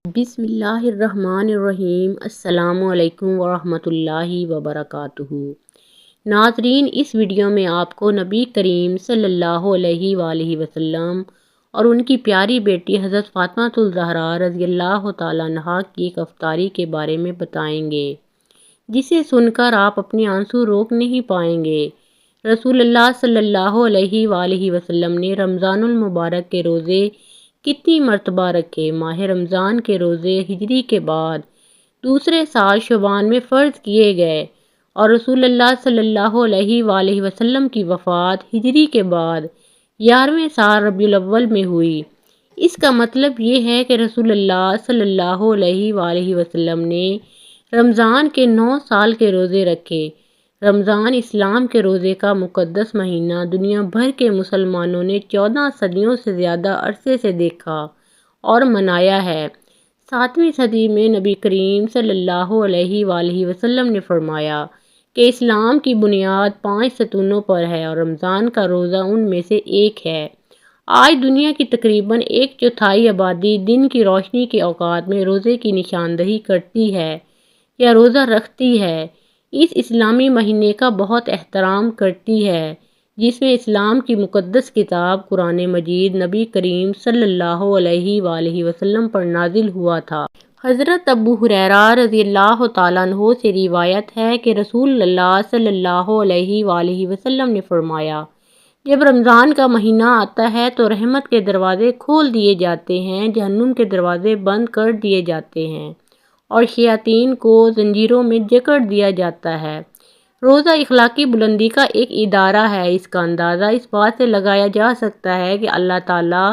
بسم اللہ الرحمن الرحیم۔ السلام علیکم ورحمۃ اللہ وبرکاتہ۔ ناظرین، اس ویڈیو میں آپ کو نبی کریم صلی اللہ علیہ وآلہ وسلم اور ان کی پیاری بیٹی حضرت فاطمہ الزہرا رضی اللہ تعالیٰ عنہا کی ایک افطاری کے بارے میں بتائیں گے، جسے سن کر آپ اپنے آنسو روک نہیں پائیں گے۔ رسول اللہ صلی اللہ علیہ وآلہ وسلم نے رمضان المبارک کے روزے کتنی مرتبہ رکھے۔ ماہ رمضان کے روزے ہجری کے بعد دوسرے سال شعبان میں فرض کیے گئے اور رسول اللہ صلی اللہ علیہ وآلہ وسلم کی وفات ہجری کے بعد 11ویں سال ربیع الاول میں ہوئی۔ اس کا مطلب یہ ہے کہ رسول اللہ صلی اللہ علیہ وآلہ وسلم نے رمضان کے 9 سال کے روزے رکھے۔ رمضان اسلام کے روزے کا مقدس مہینہ دنیا بھر کے مسلمانوں نے 14 صدیوں سے زیادہ عرصے سے دیکھا اور منایا ہے۔ 7ویں صدی میں نبی کریم صلی اللہ علیہ وآلہ وسلم نے فرمایا کہ اسلام کی بنیاد 5 ستونوں پر ہے اور رمضان کا روزہ ان میں سے ایک ہے۔ آج دنیا کی تقریباً 1/4 آبادی دن کی روشنی کے اوقات میں روزے کی نشاندہی کرتی ہے یا روزہ رکھتی ہے۔ اس اسلامی مہینے کا بہت احترام کرتی ہے، جس میں اسلام کی مقدس کتاب قرآن مجید نبی کریم صلی اللہ علیہ وآلہ وسلم پر نازل ہوا تھا۔ حضرت ابو ہریرہ رضی اللہ تعالیٰ عنہ سے روایت ہے کہ رسول اللہ صلی اللہ علیہ وآلہ وسلم نے فرمایا، جب رمضان کا مہینہ آتا ہے تو رحمت کے دروازے کھول دیے جاتے ہیں، جہنم کے دروازے بند کر دیے جاتے ہیں اور شیاطین کو زنجیروں میں جکڑ دیا جاتا ہے۔ روزہ اخلاقی بلندی کا ایک ادارہ ہے۔ اس کا اندازہ اس بات سے لگایا جا سکتا ہے کہ اللہ تعالیٰ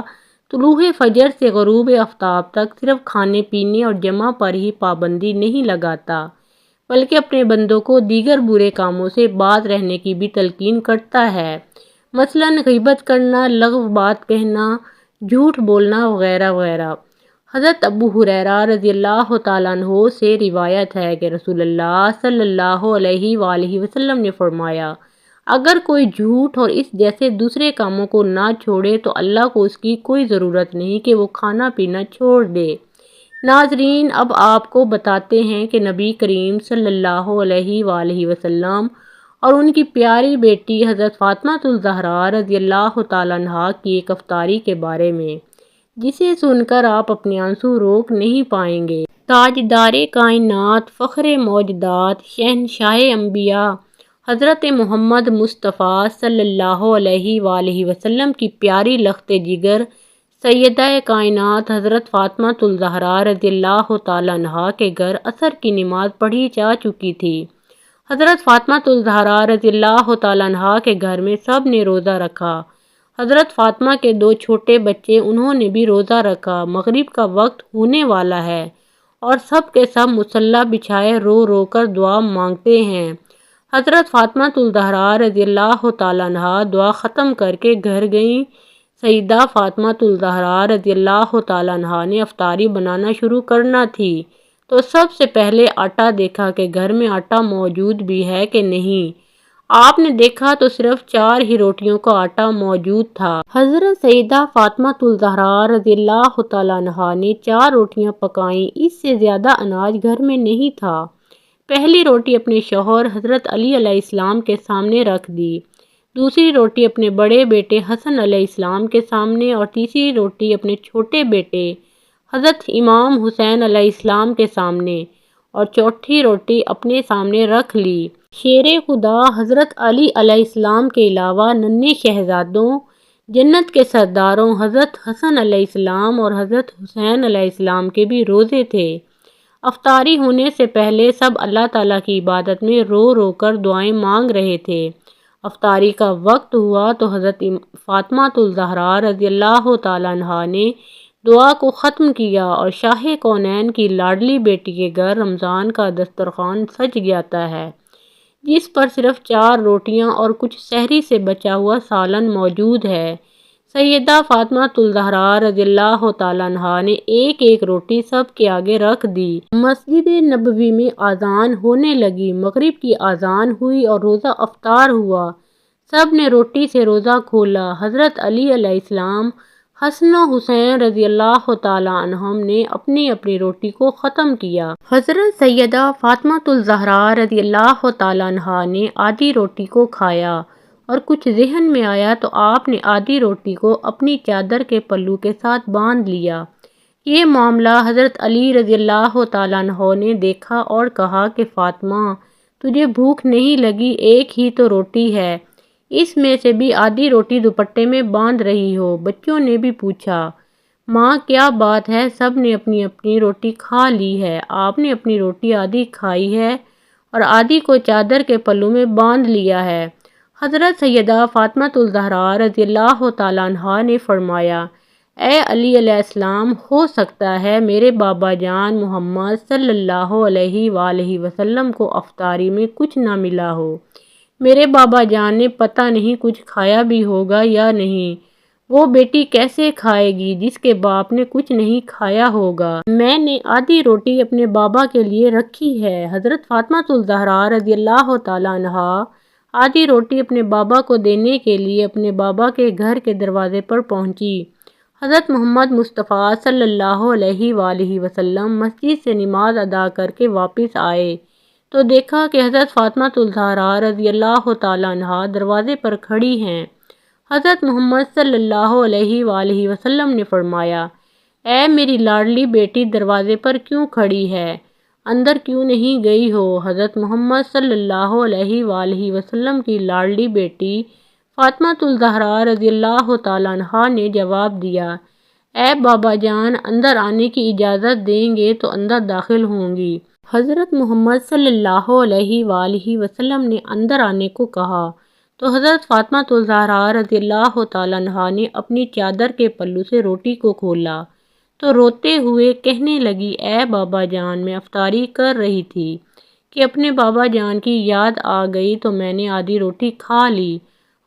طلوع فجر سے غروب آفتاب تک صرف کھانے پینے اور جمع پر ہی پابندی نہیں لگاتا، بلکہ اپنے بندوں کو دیگر برے کاموں سے باز رہنے کی بھی تلقین کرتا ہے، مثلاً غیبت کرنا، لغو بات کہنا، جھوٹ بولنا وغیرہ وغیرہ۔ حضرت ابو ہریرہ رضی اللہ تعالیٰ عنہ سے روایت ہے کہ رسول اللہ صلی اللہ علیہ وآلہ وسلم نے فرمایا، اگر کوئی جھوٹ اور اس جیسے دوسرے کاموں کو نہ چھوڑے تو اللہ کو اس کی کوئی ضرورت نہیں کہ وہ کھانا پینا چھوڑ دے۔ ناظرین، اب آپ کو بتاتے ہیں کہ نبی کریم صلی اللہ علیہ وآلہ وسلم اور ان کی پیاری بیٹی حضرت فاطمہ الزہرا رضی اللہ تعالیٰ عنہا کی ایک افطاری کے بارے میں، جسے سن کر آپ اپنے آنسو روک نہیں پائیں گے۔ تاجدار کائنات، فخر موجودات، شہنشاہ انبیاء حضرت محمد مصطفیٰ صلی اللہ علیہ وآلہ وسلم کی پیاری لخت جگر سیدہ کائنات حضرت فاطمہ الزہرا رضی اللہ تعالیٰ عنہا کے گھر عصر کی نماز پڑھی جا چکی تھی۔ حضرت فاطمہ الزہرا رضی اللہ تعالیٰ عنہا کے گھر میں سب نے روزہ رکھا۔ حضرت فاطمہ کے 2 چھوٹے بچے، انہوں نے بھی روزہ رکھا۔ مغرب کا وقت ہونے والا ہے اور سب کے سب مصلی بچھائے رو رو کر دعا مانگتے ہیں۔ حضرت فاطمہ الزہرا رضی اللہ تعالیٰ عنہا دعا ختم کر کے گھر گئیں۔ سیدہ فاطمہ الزہرا رضی اللہ تعالیٰ عنہا نے افطاری بنانا شروع کرنا تھی تو سب سے پہلے آٹا دیکھا کہ گھر میں آٹا موجود بھی ہے کہ نہیں۔ آپ نے دیکھا تو صرف 4 ہی روٹیوں کا آٹا موجود تھا۔ حضرت سیدہ فاطمہ الزہرا رضی اللہ تعالیٰ عنہا نے 4 روٹیاں پکائیں، اس سے زیادہ اناج گھر میں نہیں تھا۔ پہلی روٹی اپنے شوہر حضرت علی علیہ السلام کے سامنے رکھ دی، دوسری روٹی اپنے بڑے بیٹے حسن علیہ السلام کے سامنے اور تیسری روٹی اپنے چھوٹے بیٹے حضرت امام حسین علیہ السلام کے سامنے اور چوتھی روٹی اپنے سامنے رکھ لی۔ شیر خدا حضرت علی علیہ السلام کے علاوہ ننھے شہزادوں، جنت کے سرداروں حضرت حسن علیہ السلام اور حضرت حسین علیہ السلام کے بھی روزے تھے۔ افطاری ہونے سے پہلے سب اللہ تعالیٰ کی عبادت میں رو رو کر دعائیں مانگ رہے تھے۔ افطاری کا وقت ہوا تو حضرت فاطمہ الزہرا رضی اللہ تعالیٰ عنہا نے دعا کو ختم کیا اور شاہ کونین کی لاڈلی بیٹی کے گھر رمضان کا دسترخوان سج جاتا ہے، جس پر صرف 4 روٹیاں اور کچھ سحری سے بچا ہوا سالن موجود ہے۔ سیدہ فاطمہ الزہرا رضی اللہ تعالیٰ عنہا نے ایک ایک روٹی سب کے آگے رکھ دی۔ مسجد نبوی میں اذان ہونے لگی، مغرب کی اذان ہوئی اور روزہ افطار ہوا۔ سب نے روٹی سے روزہ کھولا۔ حضرت علی علیہ السلام حسن و حسین رضی اللہ تعالیٰ عنہم نے اپنی اپنی روٹی کو ختم کیا۔ حضرت سیدہ فاطمہ الزہراء رضی اللہ تعالیٰ عنہا نے آدھی روٹی کو کھایا اور کچھ ذہن میں آیا تو آپ نے آدھی روٹی کو اپنی چادر کے پلو کے ساتھ باندھ لیا۔ یہ معاملہ حضرت علی رضی اللہ تعالیٰ عنہ نے دیکھا اور کہا کہ فاطمہ، تجھے بھوک نہیں لگی؟ ایک ہی تو روٹی ہے، اس میں سے بھی آدھی روٹی دوپٹے میں باندھ رہی ہو۔ بچوں نے بھی پوچھا، ماں کیا بات ہے؟ سب نے اپنی اپنی روٹی کھا لی ہے، آپ نے اپنی روٹی آدھی کھائی ہے اور آدھی کو چادر کے پلو میں باندھ لیا ہے۔ حضرت سیدہ فاطمہ الزہراء رضی اللہ تعالیٰ عنہا نے فرمایا، اے علی علیہ السلام، ہو سکتا ہے میرے بابا جان محمد صلی اللہ علیہ وآلہ وسلم کو افطاری میں کچھ نہ ملا ہو۔ میرے بابا جان نے پتہ نہیں کچھ کھایا بھی ہوگا یا نہیں۔ وہ بیٹی کیسے کھائے گی جس کے باپ نے کچھ نہیں کھایا ہوگا؟ میں نے آدھی روٹی اپنے بابا کے لیے رکھی ہے۔ حضرت فاطمہ الزہراء رضی اللہ تعالیٰ عنہا آدھی روٹی اپنے بابا کو دینے کے لیے اپنے بابا کے گھر کے دروازے پر پہنچی۔ حضرت محمد مصطفیٰ صلی اللہ علیہ وآلہ وسلم مسجد سے نماز ادا کر کے واپس آئے تو دیکھا کہ حضرت فاطمہ الزہراء رضی اللہ تعالیٰ عنہا دروازے پر کھڑی ہیں۔ حضرت محمد صلی اللہ علیہ وآلہ وسلم نے فرمایا، اے میری لاڈلی بیٹی، دروازے پر کیوں کھڑی ہے؟ اندر کیوں نہیں گئی ہو؟ حضرت محمد صلی اللہ علیہ وآلہ وسلم کی لاڈلی بیٹی فاطمہ الزہراء رضی اللہ تعالیٰ عنہا نے جواب دیا، اے بابا جان، اندر آنے کی اجازت دیں گے تو اندر داخل ہوں گی۔ حضرت محمد صلی اللہ علیہ وآلہ وسلم نے اندر آنے کو کہا تو حضرت فاطمہ الزہراء رضی اللہ تعالیٰ عنہا نے اپنی چادر کے پلو سے روٹی کو کھولا تو روتے ہوئے کہنے لگی، اے بابا جان، میں افطاری کر رہی تھی کہ اپنے بابا جان کی یاد آ گئی تو میں نے آدھی روٹی کھا لی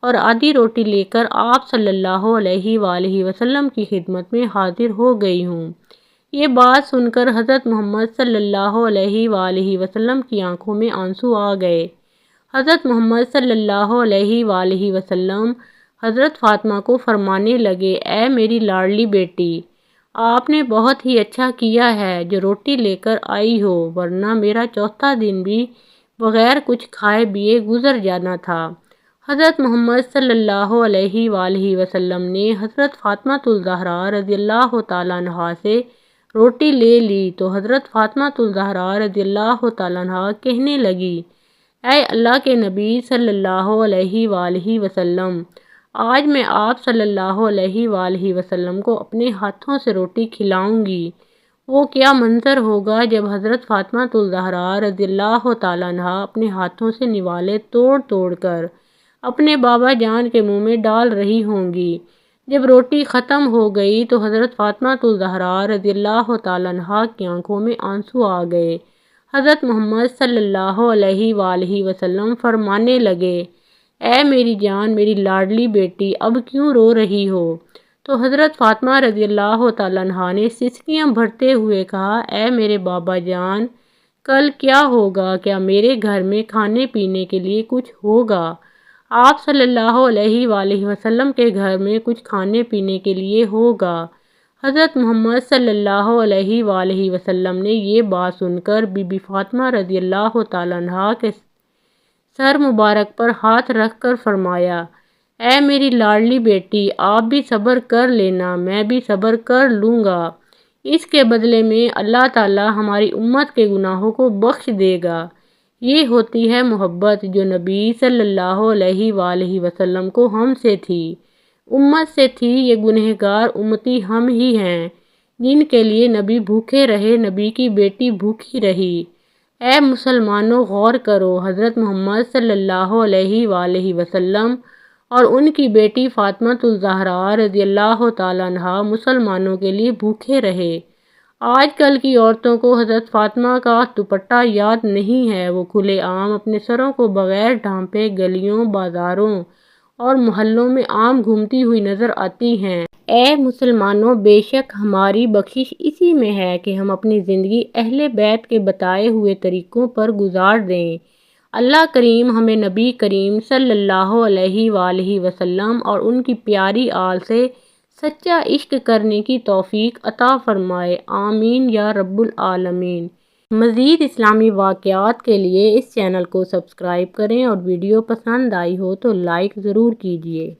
اور آدھی روٹی لے کر آپ صلی اللہ علیہ وآلہ وسلم کی خدمت میں حاضر ہو گئی ہوں۔ یہ بات سن کر حضرت محمد صلی اللہ علیہ وآلہ وسلم کی آنکھوں میں آنسو آ گئے۔ حضرت محمد صلی اللہ علیہ وآلہ وسلم حضرت فاطمہ کو فرمانے لگے، اے میری لاڈلی بیٹی، آپ نے بہت ہی اچھا کیا ہے جو روٹی لے کر آئی ہو، ورنہ میرا چوتھا دن بھی بغیر کچھ کھائے پیے گزر جانا تھا۔ حضرت محمد صلی اللہ علیہ وآلہ وسلم نے حضرت فاطمہ الزہراء رضی اللہ تعالیٰ عنہا سے روٹی لے لی تو حضرت فاطمہ الزہراء رضی اللہ تعالیٰ عنہا کہنے لگی، اے اللہ کے نبی صلی اللہ علیہ وآلہ وسلم، آج میں آپ صلی اللہ علیہ وآلہ وسلم کو اپنے ہاتھوں سے روٹی کھلاؤں گی۔ وہ کیا منظر ہوگا جب حضرت فاطمہ الزہراء رضی اللہ تعالیٰ عنہا اپنے ہاتھوں سے نوالے توڑ توڑ کر اپنے بابا جان کے منہ میں ڈال رہی ہوں گی۔ جب روٹی ختم ہو گئی تو حضرت فاطمہ الزہراء رضی اللہ تعالیٰ عنہا کی آنکھوں میں آنسو آ گئے۔ حضرت محمد صلی اللہ علیہ وآلہ وسلم فرمانے لگے، اے میری جان، میری لاڈلی بیٹی، اب کیوں رو رہی ہو؟ تو حضرت فاطمہ رضی اللہ تعالیٰ عنہا نے سسکیاں بھرتے ہوئے کہا، اے میرے بابا جان، کل کیا ہوگا؟ کیا میرے گھر میں کھانے پینے کے لیے کچھ ہوگا؟ آپ صلی اللہ علیہ وآلہ وسلم کے گھر میں کچھ کھانے پینے کے لیے ہوگا۔ حضرت محمد صلی اللہ علیہ وآلہ وسلم نے یہ بات سن کر بی بی فاطمہ رضی اللہ تعالیٰ عنہا کے سر مبارک پر ہاتھ رکھ کر فرمایا، اے میری لاڈلی بیٹی، آپ بھی صبر کر لینا، میں بھی صبر کر لوں گا۔ اس کے بدلے میں اللہ تعالیٰ ہماری امت کے گناہوں کو بخش دے گا۔ یہ ہوتی ہے محبت جو نبی صلی اللہ علیہ وآلہ وسلم کو ہم سے تھی، امت سے تھی۔ یہ گنہگار امتی ہم ہی ہیں جن کے لیے نبی بھوکے رہے، نبی کی بیٹی بھوکی رہی۔ اے مسلمانوں، غور کرو، حضرت محمد صلی اللہ علیہ وآلہ وسلم اور ان کی بیٹی فاطمہ الزہراء رضی اللہ تعالیٰ عنہا مسلمانوں کے لیے بھوکے رہے۔ آج کل کی عورتوں کو حضرت فاطمہ کا دوپٹہ یاد نہیں ہے۔ وہ کھلے عام اپنے سروں کو بغیر ڈھانپے گلیوں، بازاروں اور محلوں میں عام گھومتی ہوئی نظر آتی ہیں۔ اے مسلمانوں، بے شک ہماری بخشش اسی میں ہے کہ ہم اپنی زندگی اہل بیت کے بتائے ہوئے طریقوں پر گزار دیں۔ اللہ کریم ہمیں نبی کریم صلی اللہ علیہ وآلہ وسلم اور ان کی پیاری آل سے سچا عشق کرنے کی توفیق عطا فرمائے، آمین یا رب العالمین۔ مزید اسلامی واقعات کے لیے اس چینل کو سبسکرائب کریں اور ویڈیو پسند آئی ہو تو لائک ضرور کیجیے۔